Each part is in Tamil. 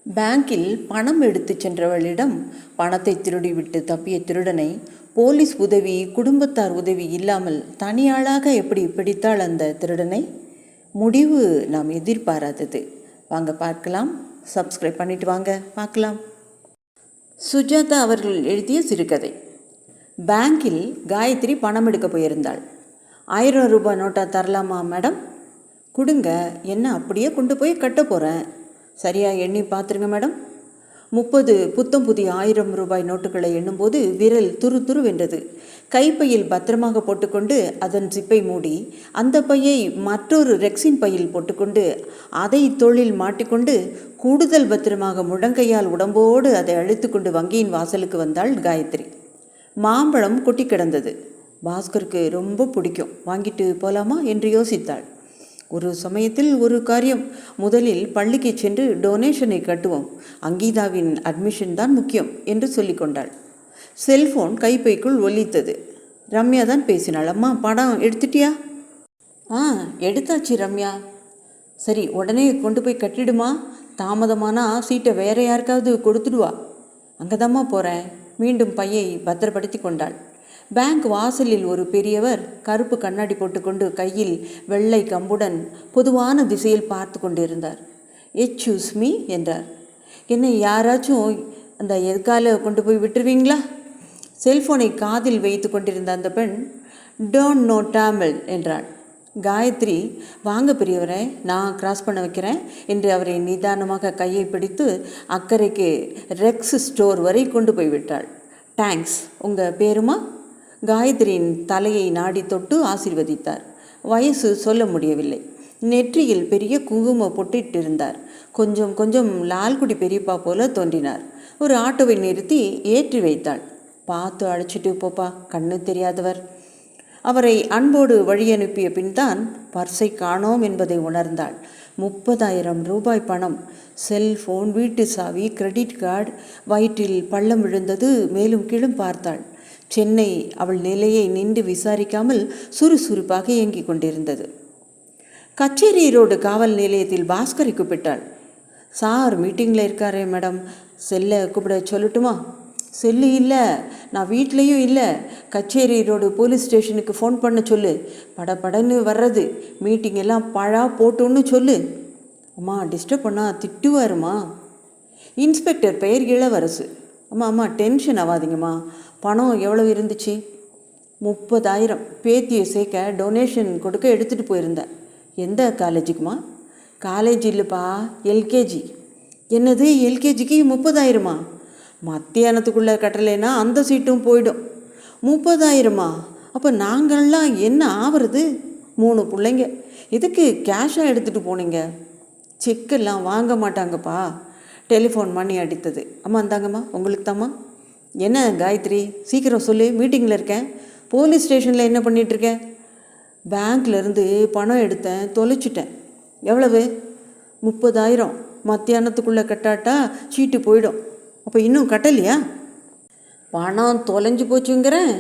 பேங்கில் பணம் எடுத்துச் சென்றவளிடம் பணத்தை திருடிவிட்டு தப்பிய திருடனை போலீஸ் உதவி, குடும்பத்தார் உதவி இல்லாமல் தனியாளாக எப்படி பிடித்தாள் அந்த திருடனை? முடிவு நாம் எதிர்பாராதது. வாங்க பார்க்கலாம். சப்ஸ்கிரைப் பண்ணிட்டு வாங்க பார்க்கலாம். சுஜாதா அவர்கள் எழுதிய சிறுகதை. பேங்கில் காயத்ரி பணம் எடுக்க போயிருந்தாள். 1000 ரூபாய் நோட்டா தரலாமா மேடம்? கொடுங்க, என்ன அப்படியே கொண்டு போய் கட்ட போகிறேன். சரியாக எண்ணி பார்த்துருங்க மேடம். 30 புத்தம் புதிய 1000 ரூபாய் நோட்டுகளை எண்ணும்போது விரல் துரு துரு வென்றது. கைப்பையில் பத்திரமாக போட்டுக்கொண்டு அதன் சிப்பை மூடி அந்த பையை மற்றொரு ரெக்ஸின் பையில் போட்டுக்கொண்டு அதை தோளில் மாட்டிக்கொண்டு கூடுதல் பத்திரமாக முழங்கையால் உடம்போடு அதை அழுத்து கொண்டு வங்கியின் வாசலுக்கு வந்தாள் காயத்ரி. மாம்பழம் கொட்டி கிடந்தது. பாஸ்கருக்கு ரொம்ப பிடிக்கும், வாங்கிட்டு போகலாமா என்று யோசித்தாள். ஒரு சமயத்தில் ஒரு காரியம், முதலில் பள்ளிக்கு சென்று டொனேஷனை கட்டுவோம், அங்கீதாவின் அட்மிஷன் தான் முக்கியம் என்று சொல்லிக்கொண்டாள். செல்ஃபோன் கைப்பைக்குள் ஒலித்தது. ரம்யா தான் பேசினாள். அம்மா, படம் எடுத்துட்டியா? எடுத்தாச்சு ரம்யா. சரி, உடனே கொண்டு போய் கட்டிடுமா. தாமதமானா சீட்டை வேற யாருக்காவது கொடுத்துடுவா. அங்கேதாம்மா போகிறேன். மீண்டும் பையை பத்திரப்படுத்தி கொண்டாள். பேங்க் வாசலில் ஒரு பெரியவர் கருப்பு கண்ணாடி போட்டுக்கொண்டு கையில் வெள்ளை கம்புடன் பொதுவான திசையில் பார்த்து கொண்டிருந்தார். எக்ஸ்கியூஸ் மீ என்றார். என்னை யாராச்சும் அந்த எதுக்கால கொண்டு போய் விட்டுருவீங்களா? செல்ஃபோனை காதில் வைத்து கொண்டிருந்த அந்த பெண் டோன்ட் நோ டாமிழ் என்றாள். காயத்ரி, வாங்க பெரியவரை, நான் கிராஸ் பண்ண வைக்கிறேன் என்று அவரை நிதானமாக கையை பிடித்து அக்கறைக்கு ரெக்ஸ் ஸ்டோர் வரை கொண்டு போய்விட்டாள். தேங்க்ஸ். உங்கள் பேருமா? காயத்ரியின் தலையை நாடி தொட்டு ஆசீர்வதித்தார். வயசு சொல்ல முடியவில்லை. நெற்றியில் பெரிய குங்கும பொட்டிட்டிருந்தார். கொஞ்சம் கொஞ்சம் லால்குடி பெரியப்பா போல தோன்றினார். ஒரு ஆட்டோவை நிறுத்தி ஏற்றி வைத்தாள். பார்த்து அழைச்சிட்டு போப்பா, கண்ணு தெரியாதவர். அவரை அன்போடு வழியனுப்பிய பின் தான் பர்ஸை காணோம் என்பதை உணர்ந்தாள். 30,000 ரூபாய் பணம், செல்போன், வீட்டு சாவி, கிரெடிட் கார்டு. வயிற்றில் பள்ளம் விழுந்தது. மேலும் கீழும் பார்த்தாள். சென்னை அவள் நிலையை நின்று விசாரிக்காமல் சுறுசுறுப்பாக இயங்கிக் கொண்டிருந்தது. கச்சேரி ரோடு காவல் நிலையத்தில் பாஸ்கரை கூப்பிட்டாள். சார் மீட்டிங்கில் இருக்காரே மேடம், செல்லை கூப்பிட சொல்லட்டுமா? செல்லு இல்லை, நான் வீட்லேயும் இல்லை. கச்சேரி ரோடு போலீஸ் ஸ்டேஷனுக்கு ஃபோன் பண்ண சொல்லு. படப்படன்னு வர்றது, மீட்டிங் எல்லாம் பழா போட்டோன்னு சொல்லு. அம்மா, டிஸ்டர்ப் பண்ணால் திட்டுவாருமா. இன்ஸ்பெக்டர் பெயர் இளவரசு. அம்மா டென்ஷன் ஆகாதீங்கம்மா. பணம் எவ்வளோ இருந்துச்சு? 30,000. பேத்தியை சேர்க்க டொனேஷன் கொடுக்க எடுத்துகிட்டு போயிருந்தேன். எந்த காலேஜுக்குமா? காலேஜ் இல்லைப்பா, எல்கேஜி. என்னது, எல்கேஜிக்கு 30,000? மத்தியானத்துக்குள்ளே கட்டலைன்னா அந்த சீட்டும் போயிடும். 30,000? அப்போ நாங்கள்லாம் என்ன ஆகிறது? 3 பிள்ளைங்க. எதுக்கு கேஷாக எடுத்துகிட்டு போனீங்க? செக்கெல்லாம் வாங்க மாட்டாங்கப்பா. டெலிஃபோன் மணி அடித்தது. அம்மா, இந்தாங்கம்மா, உங்களுக்கு தாம்மா. என்ன காயத்ரி, சீக்கிரம் சொல்லு, மீட்டிங்கில் இருக்கேன். போலீஸ் ஸ்டேஷனில் என்ன பண்ணிகிட்ருக்கேன்? பேங்க்லேருந்து பணம் எடுத்தேன், தொலைச்சிட்டேன். எவ்வளவு? 30,000. மத்தியானத்துக்குள்ளே கட்டாட்டா சீட்டு போயிடும். அப்போ இன்னும் கட்டலையா? பணம் தொலைஞ்சு போச்சுங்கிறேன்.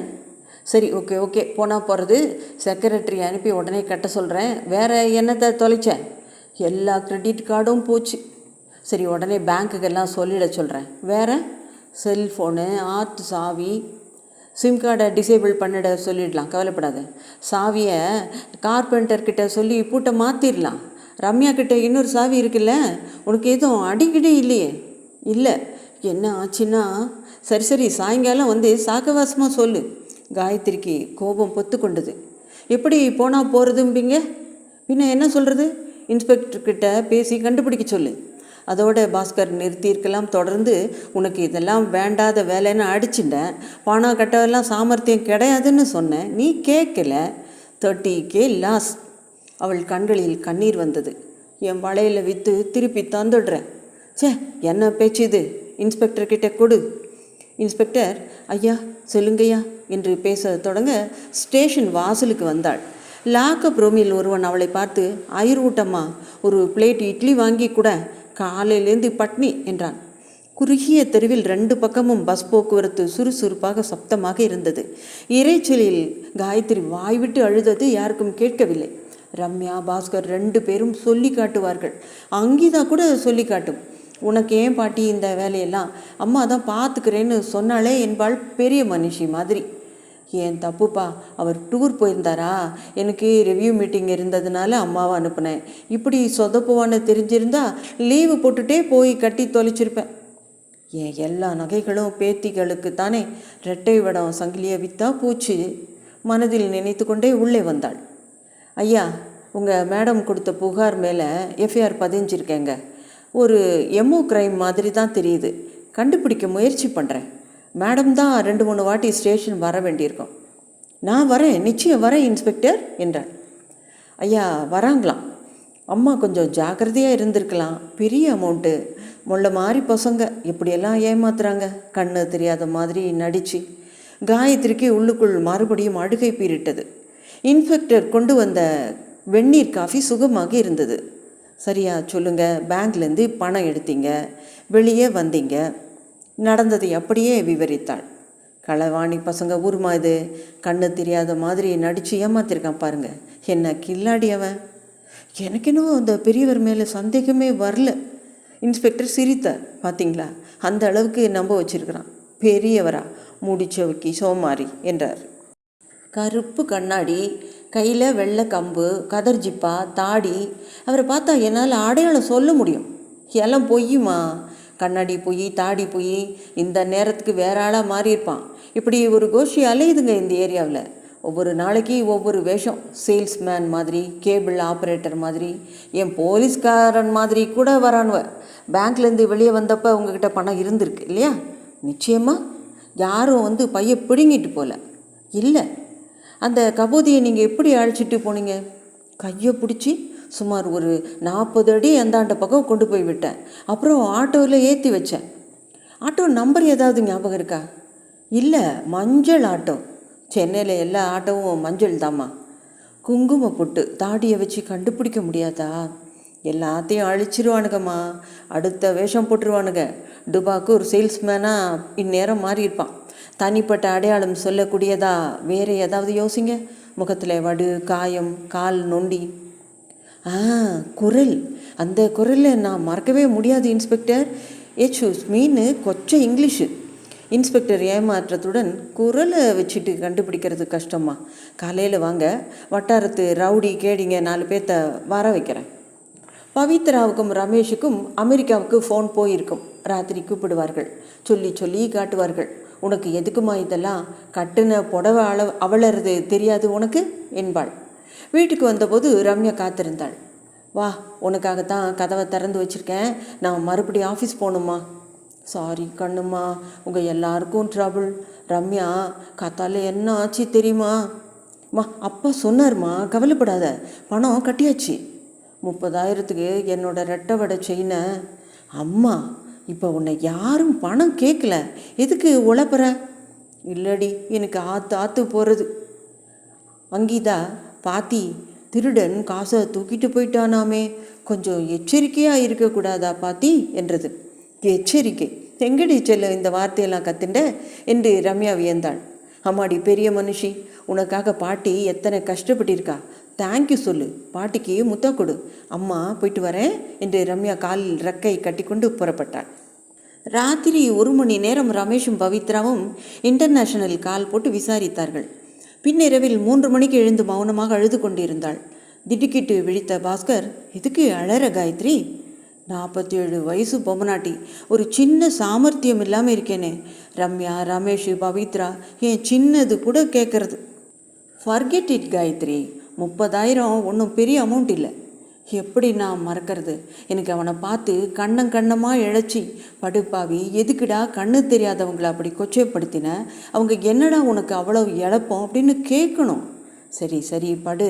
சரி, ஓகே, போனால் போகிறது. செக்ரட்டரி அனுப்பி உடனே கட்ட சொல்கிறேன். வேறு என்னத்தை தொலைச்சேன்? எல்லா கிரெடிட் கார்டும் போச்சு. சரி, உடனே பேங்க்குக்கெல்லாம் சொல்லிட சொல்கிறேன். வேறு? செல்ஃபோனு, ஆர்ட் சாவி, சிம் கார்டை டிசேபிள் பண்ணிட சொல்லிடலாம், கவலைப்படாத. சாவியை கார்பெண்டர்கிட்ட சொல்லி பூட்டை மாற்றிடலாம். ரம்யா கிட்ட இன்னொரு சாவி இருக்குல்ல, உனக்கு எதுவும் அடிக்கடி இல்லையே? இல்லை. என்ன ஆச்சுன்னா, சரி, சாயங்காலம் வந்து சாக்கவாசமாக சொல்லு. காயத்ரிக்கு கோபம் பொத்து கொண்டது. எப்படி போனால் போகிறதும்பிங்க? பின்ன என்ன சொல்கிறது? இன்ஸ்பெக்டர்கிட்ட பேசி கண்டுபிடிக்க சொல்லு. அதோட பாஸ்கர் நிறுத்தியிருக்கலாம். தொடர்ந்து உனக்கு இதெல்லாம் வேண்டாத வேலைன்னு அடிச்சுட்டேன். பணம் கட்டவெல்லாம் சாமர்த்தியம் கிடையாதுன்னு சொன்னேன், நீ கேட்கல. 30K loss. அவள் கண்களில் கண்ணீர் வந்தது. என் வளையலை விற்று திருப்பி தந்துடுறேன். என்ன பேச்சு இது? இன்ஸ்பெக்டர்கிட்ட கொடு. இன்ஸ்பெக்டர், ஐயா சொல்லுங்கய்யா என்று பேச தொடங்க ஸ்டேஷன் வாசலுக்கு வந்தாள். லாக்கப் ரூமில் ஒருவன் அவளை பார்த்து, ஐரூட்டம்மா, ஒரு பிளேட் இட்லி வாங்கி கூட, காலையிலேருந்து பட்னி என்றான். குறுகிய தெருவில் 2 பக்கமும் பஸ் போக்குவரத்து சுறுசுறுப்பாக சப்தமாக இருந்தது. இறைச்சலில் காயத்ரி வாய்விட்டு அழுதது யாருக்கும் கேட்கவில்லை. ரம்யா, பாஸ்கர் 2 பேரும் சொல்லி காட்டுவார்கள். அங்கீதா கூட சொல்லி காட்டும். உனக்கு ஏன் பாட்டி இந்த வேலையெல்லாம், அம்மா தான் பார்த்துக்கிறேன்னு சொன்னாலே என்பாள் பெரிய மனுஷி மாதிரி. ஏன் தப்புப்பா, அவர் டூர் போயிருந்தாரா, எனக்கு ரிவ்யூ மீட்டிங் இருந்ததுனால அம்மாவை அனுப்புனேன். இப்படி சொதப்புவான்னு தெரிஞ்சிருந்தா லீவு போட்டுகிட்டே போய் கட்டி தொலைச்சிருப்பேன். என் எல்லா நகைகளும் பேத்திகளுக்கு தானே, ரெட்டை வடம் சங்கிலியை விற்றா பூச்சி மனதில் நினைத்து கொண்டே உள்ளே வந்தாள். ஐயா, உங்கள் மேடம் கொடுத்த புகார் மேலே எஃப்ஐஆர் பதிஞ்சிருக்கேங்க. ஒரு எம்ஓ கிரைம் மாதிரி தான் தெரியுது. கண்டுபிடிக்க முயற்சி பண்ணுறேன். மேடம் தான் 2-3 வாட்டி ஸ்டேஷன் வர வேண்டியிருக்கோம். நான் வரேன், நிச்சயம் வரேன் இன்ஸ்பெக்டர் என்றாள். ஐயா வராங்களாம். அம்மா கொஞ்சம் ஜாக்கிரதையாக இருந்திருக்கலாம். பெரிய அமௌண்ட்டு. முள்ள மாதிரி பசங்க எப்படியெல்லாம் ஏமாத்துறாங்க. கண்ணு தெரியாத மாதிரி நடித்து. காயத்ரிக்கு உள்ளுக்குள் மறுபடியும் அழுகை பீரிட்டது. இன்ஸ்பெக்டர் கொண்டு வந்த வெந்நீர் காஃபி சுகமாக இருந்தது. சரியா சொல்லுங்கள், பேங்க்லேருந்து பணம் எடுத்தீங்க, வெளியே வந்தீங்க, நடந்ததை அப்படியே விவரித்தாள். களவாணி பசங்க ஊருமா இது, கண்ணு தெரியாத மாதிரி நடித்து ஏமாத்திருக்கான் பாருங்க. என்ன கில்லாடி அவன். எனக்கென்னோ அந்த பெரியவர் மேலே சந்தேகமே வரல. இன்ஸ்பெக்டர் சிரித்தார். பார்த்தீங்களா, அந்த அளவுக்கு நம்ப வச்சிருக்கிறான். பெரியவரா, முடிச்சவுக்கி சோமாரி என்றார். கருப்பு கண்ணாடி, கையில் வெள்ளை கம்பு, கதர் ஜிப்பா, தாடி. அவரை பார்த்தா என்னால் அடையாளம் சொல்ல முடியும். எல்லாம் பொய்யுமா, கண்ணாடி பொய், தாடி பொய். இந்த நேரத்துக்கு வேற ஆளாக மாறியிருப்பான். இப்படி ஒரு கோஷ்டி அலையுதுங்க இந்த ஏரியாவில். ஒவ்வொரு நாளைக்கு ஒவ்வொரு வேஷம். சேல்ஸ்மேன் மாதிரி, கேபிள் ஆப்ரேட்டர் மாதிரி, என் போலீஸ்காரன் மாதிரி கூட வரானுவ. பேங்க்லேருந்து வெளியே வந்தப்போ உங்ககிட்ட பணம் இருந்திருக்கு இல்லையா? நிச்சயமாக யாரும் வந்து பையை பிடுங்கிட்டு போகல. இல்லை, அந்த கபோதியை நீங்கள் எப்படி அழைச்சிட்டு போனீங்க? கையை பிடிச்சி சுமார் ஒரு 40 அடி அந்தாண்ட பக்கம் கொண்டு போய் விட்டேன். அப்புறம் ஆட்டோவில் ஏற்றி வச்சேன். ஆட்டோ நம்பர் ஏதாவது ஞாபகம் இருக்கா? இல்லை, மஞ்சள் ஆட்டோ. சென்னையில் எல்லா ஆட்டோவும் மஞ்சள் தாம்மா. குங்கும பொட்டு, தாடியை வச்சு கண்டுபிடிக்க முடியாதா? எல்லாத்தையும் அழிச்சிருவானுங்கம்மா. அடுத்த வேஷம் போட்டுருவானுங்க. டுபாக்கு ஒரு சேல்ஸ்மேனாக இந்நேரம் மாறியிருப்பான். தனிப்பட்ட அடையாளம் சொல்லக்கூடியதா வேறு ஏதாவது யோசிங்க. முகத்தில் வடு, காயம், கால் நொண்டி. குரல். அந்த குரலில் நான் மறக்கவே முடியாது இன்ஸ்பெக்டர். எச்சூஸ் மீன்னு கொச்ச இங்கிலீஷு. இன்ஸ்பெக்டர் ஏமாற்றத்துடன் குரலை வச்சுட்டு கண்டுபிடிக்கிறது கஷ்டமா. காலையில் வாங்க, வட்டாரத்து ரவுடி கேடிங்க 4 பேர்த்த வர வைக்கிறேன். பவித்ராவுக்கும் ரமேஷுக்கும் அமெரிக்காவுக்கு ஃபோன் போயிருக்கும். ராத்திரி கூப்பிடுவார்கள். சொல்லி சொல்லி காட்டுவார்கள். உனக்கு எதுக்குமா இதெல்லாம்? கட்டுன புடவை அவளறது தெரியாது உனக்கு என்பாள். வீட்டுக்கு வந்தபோது ரம்யா காத்திருந்தாள். வா, உனக்காகத்தான் கதவை திறந்து வச்சுருக்கேன். நான் மறுபடியும் ஆஃபீஸ் போகணுமா? சாரி கண்ணுமா, உங்கள் எல்லாருக்கும் ட்ரபுள். ரம்யா, காத்தால என்ன ஆச்சு தெரியுமா? அப்பா சொன்னார்மா, கவலைப்படாத, பணம் கட்டியாச்சு. 30,000க்கு என்னோட ரெட்டை வடை செயினை. அம்மா, இப்போ உன்னை யாரும் பணம் கேட்கல, எதுக்கு உழப்புற? இல்லடி, எனக்கு ஆற்று போகிறது. அங்கீதா, பாத்தி, திருடன் காசை தூக்கிட்டு போயிட்டானாமே, கொஞ்சம் எச்சரிக்கையாக இருக்கக்கூடாதா பாத்தி என்றது. எச்சரிக்கை எங்கடி செல்ல இந்த வார்த்தையெல்லாம் கத்துண்ட என்று ரம்யா வியந்தாள். அம்மாடி பெரிய மனுஷி, உனக்காக பாட்டி எத்தனை கஷ்டப்பட்டிருக்கா. தேங்க்யூ சொல்லு, பாட்டிக்கு முத்தா கொடு. அம்மா போயிட்டு வரேன் என்று ரம்யா காலில் ரெக்கை கட்டிக்கொண்டு புறப்பட்டாள். ராத்திரி 1 மணி நேரம் ரமேஷும் பவித்ராவும் இன்டர்நேஷனல் கால் போட்டு விசாரித்தார்கள். பின்னிரவில் 3 மணிக்கு எழுந்து மௌனமாக அழுது கொண்டிருந்தாள். திடுக்கிட்டு விழித்த பாஸ்கர், எதுக்கு அழற காயத்ரி? 47 வயசு பொம்மநாட்டி, ஒரு சின்ன சாமர்த்தியம் இல்லாமல் இருக்கேனே. ரம்யா, ரமேஷ், பவித்ரா, என் சின்னது கூட கேட்கறது. Forget it Gayatri. 30,000 ஒன்றும் பெரிய அமௌண்ட் இல்லை. எப்படி நான் மறக்கிறது? எனக்கு அவனை பார்த்து கண்ணமாக இழைச்சி, படுப்பாவி, எதுக்குடா கண்ணு தெரியாதவங்களை அப்படி கொச்சைப்படுத்தின? அவங்க என்னடா உனக்கு அவ்வளவு இழப்போம் அப்படின்னு கேட்கணும். சரி சரி படு,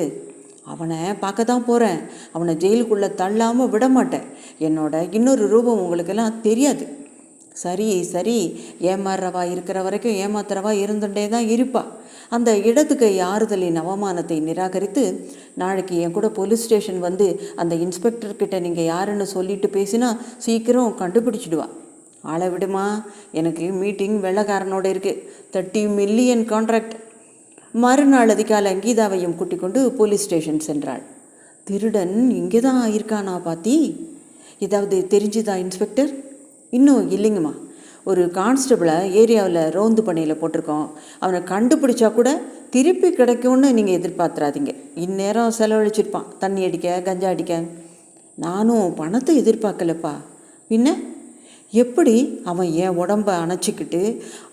அவனை பார்க்க தான் போகிறேன். அவனை ஜெயிலுக்குள்ளே தள்ளாமல் விட மாட்டேன். என்னோட இன்னொரு ரூபம் உங்களுக்கெல்லாம் தெரியாது. சரி சரி, ஏமாறுறவா இருக்கிற வரைக்கும் ஏமாத்துறவா இருந்துட்டே தான் இருப்பா. அந்த இடத்துக்கு ஆறுதலின் அவமானத்தை நிராகரித்து, நாளைக்கு என் கூட போலீஸ் ஸ்டேஷன் வந்து அந்த இன்ஸ்பெக்டர்கிட்ட நீங்கள் யாருன்னு சொல்லிட்டு பேசினா சீக்கிரம் கண்டுபிடிச்சிடுவா. ஆளை விடுமா, எனக்கு மீட்டிங் வெள்ளைக்காரனோட இருக்குது. 30 மில்லியன் கான்ட்ராக்ட். மறுநாள் அதிகாலை அங்கீதாவையும் கூட்டிக் கொண்டு போலீஸ் ஸ்டேஷன் சென்றாள். திருடன் இங்கே தான் இருக்கானா பாத்தி? ஏதாவது தெரிஞ்சுதா இன்ஸ்பெக்டர்? இன்னும் இல்லைங்கம்மா. ஒரு கான்ஸ்டபிளை ஏரியாவில் ரோந்து பணியில் போட்டிருக்கோம். அவனை கண்டுபிடிச்சா கூட திருப்பி கிடைக்கும்னு நீங்கள் எதிர்பார்த்துறாதீங்க. இந்நேரம் செலவழிச்சிருப்பான் தண்ணி அடிக்க, கஞ்சா அடிக்க. நானும் பணத்தை எதிர்பார்க்கலப்பா. பின்ன எப்படி அவன் என் உடம்ப அணைச்சிக்கிட்டு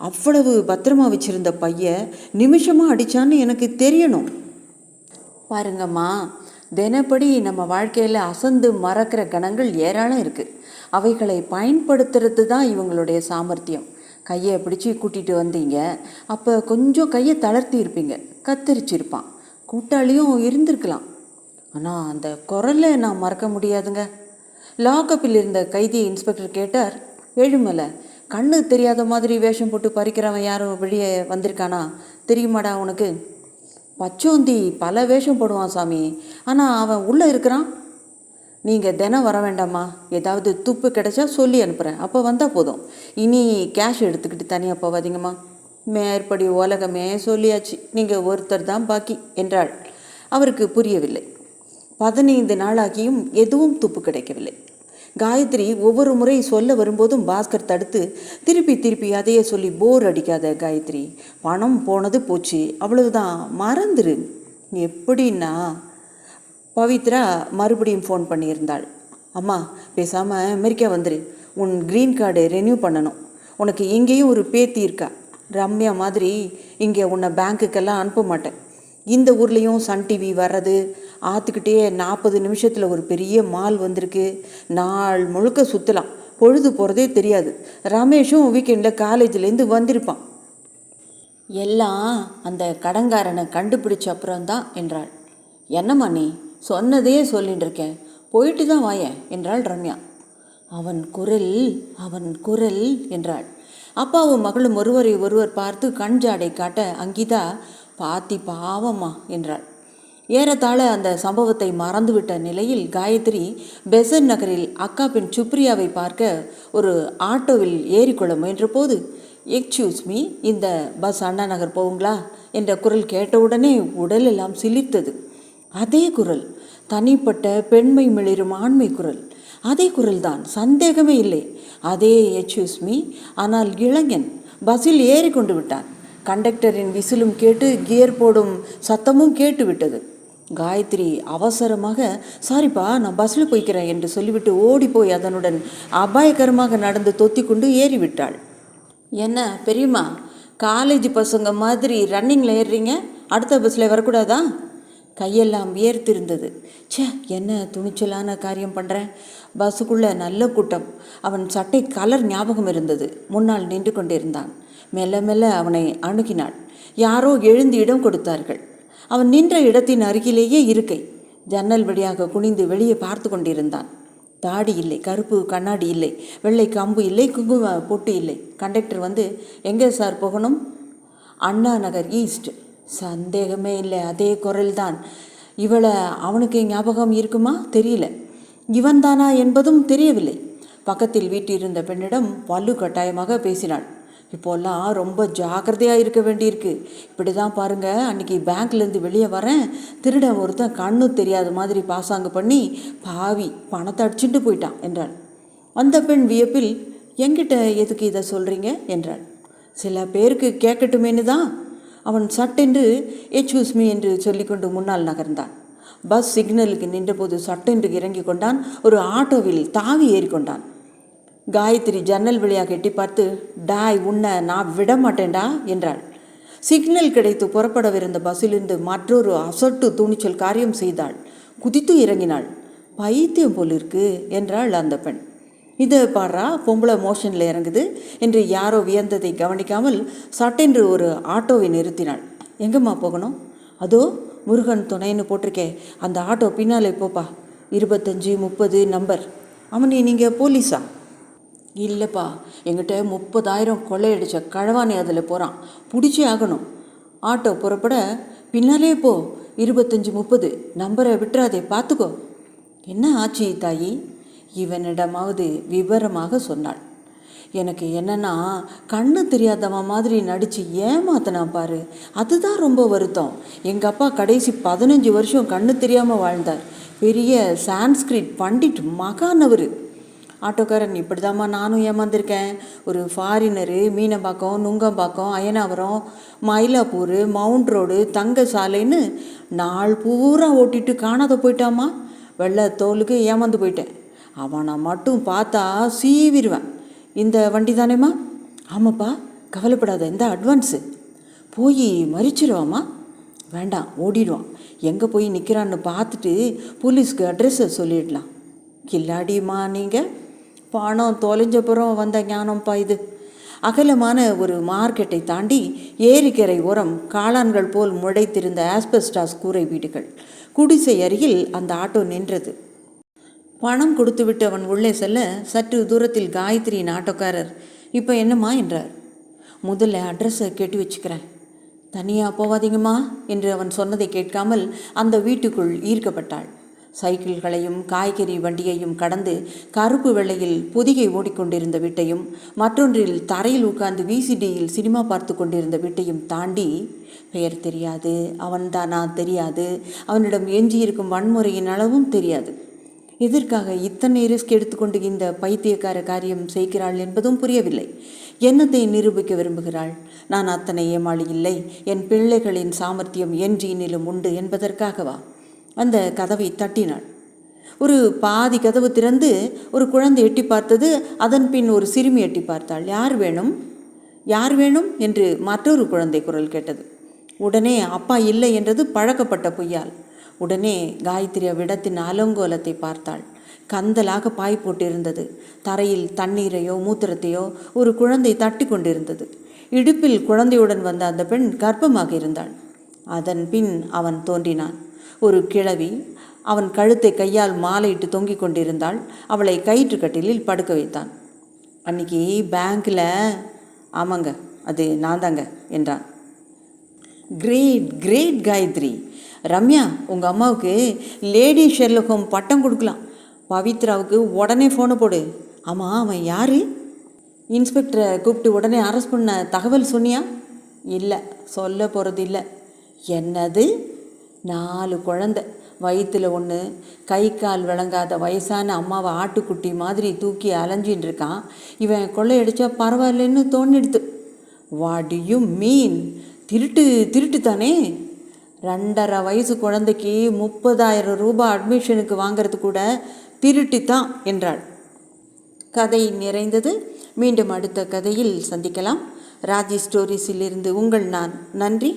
அவ்வளவு பத்திரமா வச்சுருந்த பையன் நிமிஷமாக அடித்தான்னு எனக்கு தெரியணும். பாருங்கம்மா, தினப்படி நம்ம வாழ்க்கையில் அசந்து மறக்கிற கணங்கள் ஏராளம் இருக்குது. அவைகளை பயன்படுத்துறது தான் இவங்களுடைய சாமர்த்தியம். கையை பிடிச்சி கூட்டிகிட்டு வந்தீங்க, அப்போ கொஞ்சம் கையை தளர்த்தி இருப்பீங்க, கத்தரிச்சிருப்பான், கூட்டாளியும் இருந்திருக்கலாம். ஆனால் அந்த குரலை நான் மறக்க முடியாதுங்க. லாக்கப்பில் இருந்த கைதியை இன்ஸ்பெக்டர் கேட்டார். ஏழுமலை, கண்ணு தெரியாத மாதிரி வேஷம் போட்டு பறிக்கிறவன் யாரும் வெளியே வந்திருக்கானா தெரியுமாடா உனக்கு? பச்சோந்தி பல வேஷம் போடுவான் சாமி, ஆனால் அவன் உள்ளே இருக்கிறான். நீங்கள் தினம் வர வேண்டாமா? ஏதாவது துப்பு கிடைச்சா சொல்லி அனுப்புகிறேன், அப்போ வந்தால் போதும். இனி கேஷ் எடுத்துக்கிட்டு தனியாக போவாதீங்கம்மா. மேற்படி உலகமே சொல்லியாச்சு, நீங்கள் ஒருத்தர் தான் பாக்கி என்றாள். அவருக்கு புரியவில்லை. 15 நாளாகியும் எதுவும் துப்பு கிடைக்கவில்லை. காயத்ரி ஒவ்வொரு முறை சொல்ல வரும்போதும் பாஸ்கர் தடுத்து திருப்பி அதையே சொல்லி போர் அடிக்காத காயத்ரி, பணம் போனது போச்சு, அவ்வளவுதான், மறந்துரு. எப்படின்னா பவித்ரா மறுபடியும் ஃபோன் பண்ணியிருந்தாள். அம்மா, பேசாமல் அமெரிக்கா வந்துரு, உன் க்ரீன் கார்டு ரெனியூ பண்ணணும். உனக்கு இங்கேயும் ஒரு பேத்தி இருக்கா, ரம்யா மாதிரி. இங்கே உன்னை பேங்க்குக்கெல்லாம் அனுப்ப மாட்டேன். இந்த ஊர்லேயும் சன் டிவி வர்றது, ஆற்றுக்கிட்டே 40 நிமிஷத்தில் ஒரு பெரிய மால் வந்திருக்கு. நாள் முழுக்க சுற்றலாம், பொழுது போகிறதே தெரியாது. ரமேஷும் வீக்கெண்டில் காலேஜ்லேருந்து வந்திருப்பான். எல்லாம் அந்த கடங்காரனை கண்டுபிடிச்ச அப்புறம்தான் என்றாள். என்னம்மா நீ சொன்னதே சொல்லிட்டு இருக்கேன், போயிட்டு தான் வாயேன் என்றாள் ரம்யா. அவன் குரல் என்றாள். அப்பாவும் மகளும் ஒருவரை ஒருவர் பார்த்து கண் ஜாடை காட்ட அங்கிதா பாத்தி பாவம்மா என்றாள். ஏறத்தாழ அந்த சம்பவத்தை மறந்துவிட்ட நிலையில் காயத்ரி பெசன் நகரில் அக்கா பெண் சுப்ரியாவை பார்க்க ஒரு ஆட்டோவில் ஏறிக்கொள்ள முயன்ற போது, எக்ஸ்கியூஸ் மீ, இந்த பஸ் அண்ணா நகர் போகுங்களா என்ற குரல் கேட்டவுடனே உடலெல்லாம் சிலிர்த்தது. அதே குரல், தனிப்பட்ட பெண்மை மிளிரும் ஆண்மை குரல், அதே குரல்தான், சந்தேகமே இல்லை. அதே எக்ஸ்கியூஸ் மீ, ஆனால் இளைஞன். பஸ்ஸில் ஏறி கொண்டு விட்டான். கண்டக்டரின் விசிலும் கேட்டு கியர் போடும் சத்தமும் கேட்டு விட்டது. காயத்ரி அவசரமாக, சாரிப்பா, நான் பஸ்ஸில் போய்க்கிறேன் என்று சொல்லிவிட்டு ஓடிப்போய் அதனுடன் அபாயகரமாக நடந்து தொத்தி கொண்டு ஏறிவிட்டாள். என்ன பெரியம்மா, காலேஜ் பசங்க மாதிரி ரன்னிங்கில் ஏறுறீங்க, அடுத்த பஸ்ஸில் வரக்கூடாதா? கையெல்லாம் வியர்த்திருந்தது. ச்சே, என்ன துணிச்சலான காரியம் பண்ணுறேன். பஸ்ஸுக்குள்ளே நல்ல கூட்டம். அவன் சட்டை கலர் ஞாபகம் இருந்தது. முன்னால் நின்று கொண்டிருந்தான். மெல்ல மெல்ல அவனை அணுகினாள். யாரோ எழுந்து இடம் கொடுத்தார்கள். அவன் நின்ற இடத்தின் அருகிலேயே இருக்கை. ஜன்னல் வழியாக குனிந்து வெளியே பார்த்து கொண்டிருந்தான். தாடி இல்லை, கருப்பு கண்ணாடி இல்லை, வெள்ளை கம்பு இல்லை, குங்கும பொட்டு இல்லை. கண்டக்டர் வந்து, எங்கே சார் போகணும்? அண்ணா நகர் ஈஸ்ட். சந்தேகமே இல்லை, அதே குரல்தான். இவளை அவனுக்கு ஞாபகம் இருக்குமா தெரியல. இவன் தானா என்பதும் தெரியவில்லை. பக்கத்தில் வீட்டிருந்த பெண்ணிடம் வலு கட்டாயமாக பேசினாள். இப்போல்லாம் ரொம்ப ஜாக்கிரதையாக இருக்க வேண்டியிருக்கு. இப்படி தான் பாருங்கள், அன்றைக்கி பேங்க்லேருந்து வெளியே வரேன், திருடன் ஒருத்தன் கண்ணு தெரியாத மாதிரி பாசாங்கு பண்ணி பாவி பணத்தை அடிச்சுட்டு போயிட்டான் என்றாள். அந்த பெண் வியப்பில், என்கிட்ட எதுக்கு இதை சொல்கிறீங்க என்றாள். சில பேருக்கு கேட்கட்டுமேனு தான். அவன் சட்டென்று எக்ஸ்கியூஸ் மீ என்று சொல்லிக்கொண்டு முன்னால் நகர்ந்தான். பஸ் சிக்னலுக்கு நின்றபோது சட்டென்று இறங்கி கொண்டான். ஒரு ஆட்டோவில் தாவி ஏறிக்கொண்டான். காயத்ரி ஜன்னல் வழியாக எட்டி பார்த்து, டாய், உன்னை நான் விட மாட்டேன்டா என்றாள். சிக்னல் கிடைத்து புறப்படவிருந்த பஸ்ஸிலிருந்து மற்றொரு அசட்டு துணிச்சல் காரியம் செய்தாள். குதித்து இறங்கினாள். பைத்தியம் போலிருக்கு என்றாள் அந்த பெண். இதை பாரா, பொம்பளை மோஷனில் இறங்குது என்று யாரோ வியந்ததை கவனிக்காமல் சட்டென்று ஒரு ஆட்டோவை நிறுத்தினாள். எங்கம்மா போகணும்? அதோ முருகன் துணைன்னு போட்டிருக்கே, அந்த ஆட்டோ பின்னாலே போப்பா, 2530 நம்பர். அவனே, நீங்கள் போலீஸா? இல்லைப்பா, எங்கிட்ட 30,000 கொள்ளையடிச்ச கழவானி அதில் போகிறான், பிடிச்சே ஆகணும். ஆட்டோ புறப்பட, பின்னாலே போ, 2530 நம்பரை விட்டுறாதே, பார்த்துக்கோ. என்ன ஆச்சு தாயி? இவனிடமாவது விவரமாக சொன்னாள். எனக்கு என்னன்னா, கண்ணு தெரியாதவன் மாதிரி நடித்து ஏமாத்தினான் பாரு, அதுதான் ரொம்ப வருத்தம். எங்கள் அப்பா கடைசி 15 வருஷம் கண்ணு தெரியாமல் வாழ்ந்தார். பெரிய சான்ஸ்கிரிட் பண்டிட் மகானவர். ஆட்டோக்காரன், இப்படிதாம்மா நானும் ஏமாந்துருக்கேன். ஒரு foreigner Meenambakkam, Nungambakkam, Ayanavaram, Mylapore, mount road, தங்க சாலைன்னு நாள் பூரா ஓட்டிட்டு காணாத போயிட்டாம்மா. வெள்ளை தோலுக்கு ஏமாந்து போயிட்டேன். அவனை மட்டும் பார்த்தா சீவிடுவேன். இந்த வண்டி தானேம்மா? ஆமாப்பா, கவலைப்படாத, இந்த அட்வான்ஸு. போய் மறிச்சிருவாம்மா? வேண்டாம், ஓடிடுவான். எங்கே போய் நிற்கிறான்னு பார்த்துட்டு போலீஸ்க்கு அட்ரெஸ்ஸை சொல்லிடலாம். கில்லாடிம்மா நீங்கள், பணம் தொலைஞ்சப்புறம் வந்த ஞானம்ப்பா இது. அகலமான ஒரு மார்க்கெட்டை தாண்டி ஏரிக்கரை ஓரம் காளான்கள் போல் முளைத்திருந்த ஆஸ்பெஸ்டாஸ் கூரை வீடுகள். குடிசை அருகில் அந்த ஆட்டோ நின்றது. பணம் கொடுத்துவிட்டு அவன் உள்ளே செல்ல சற்று தூரத்தில் காயத்ரியின் ஆட்டோக்காரர், இப்போ என்னம்மா என்றார். முதல்ல அட்ரஸை கேட்டு வச்சுக்கிறேன். தனியாக போவாதீங்கம்மா என்று அவன் சொன்னதை கேட்காமல் அந்த வீட்டுக்குள் ஈர்க்கப்பட்டாள். சைக்கிள்களையும் காய்கறி வண்டியையும் கடந்து கருப்பு வெள்ளையில் பொதிகை ஓடிக்கொண்டிருந்த வீட்டையும் மற்றொன்றில் தரையில் உட்கார்ந்து விசிடியில் சினிமா பார்த்து கொண்டிருந்த வீட்டையும் தாண்டி, பெயர் தெரியாது, அவன்தானா தெரியாது, அவனிடம் எஞ்சியிருக்கும் வன்முறையின் அளவும் தெரியாது. எதற்காக இத்தனை ரிஸ்க் எடுத்துக்கொண்டு இந்த பைத்தியக்கார காரியம் செய்கிறாள் என்பதும் புரியவில்லை. என்னத்தை நிரூபிக்க விரும்புகிறாள்? நான் அத்தனை ஏமாளி இல்லை, என் பிள்ளைகளின் சாமர்த்தியம் என் ஜீனிலும் உண்டு என்பதற்காகவா? அந்த கதவை தட்டினாள். ஒரு பாதி கதவு திறந்து ஒரு குழந்தை எட்டி பார்த்தது. அதன் பின் ஒரு சிறுமி எட்டி பார்த்தாள். யார் வேணும், யார் வேணும் என்று மற்றொரு குழந்தை குரல் கேட்டது. உடனே அப்பா இல்லை என்றது பழக்கப்பட்ட பொய்யால். உடனே காயத்ரி அவ்விடத்தின் அலங்கோலத்தை பார்த்தாள். கந்தலாக பாய் போட்டிருந்தது. தரையில் தண்ணீரையோ மூத்திரத்தையோ ஒரு குழந்தை தட்டி கொண்டிருந்தது. இடுப்பில் குழந்தையுடன் வந்த அந்த பெண் கர்ப்பமாக இருந்தாள். அதன் பின் அவன் தோன்றினான். ஒரு கிழவி அவன் கழுத்தை கையால் மாலையிட்டு தொங்கிக் கொண்டிருந்தாள். அவளை கயிற்றுக்கட்டிலில் படுக்க வைத்தான். அன்னைக்கு பேங்க்கில், ஆமாங்க, அது நான் தாங்க என்றான். Great great Gayatri. ரம்யா, உங்கள் அம்மாவுக்கு லேடி ஷெர்லாக் ஹோம்ஸ் பட்டம் கொடுக்கலாம். பவித்ராவுக்கு உடனே ஃபோனை போடு. ஆமாம், அவன் யார்? இன்ஸ்பெக்டரை கூப்பிட்டு உடனே அரெஸ்ட் பண்ண தகவல் சொன்னியா? இல்லை, சொல்ல போகிறது இல்லை. என்னது? 4 குழந்தை, வயிற்றில் 1, கை கால் விளங்காத வயசான அம்மாவை ஆட்டுக்குட்டி மாதிரி தூக்கி அலைஞ்சின்னு இருக்கான். இவன் கொள்ளையடிச்சா பரவாயில்லைன்னு தோணிடுது. What do you mean? திருட்டு தானே? 2.5 வயசு குழந்தைக்கு 30,000 ரூபாய் அட்மிஷனுக்கு வாங்கிறது கூட திருட்டுத்தான் என்றாள். கதை நிறைந்தது. மீண்டும் அடுத்த கதையில் சந்திக்கலாம். ராஜி ஸ்டோரிஸிலிருந்து உங்கள் நான். நன்றி.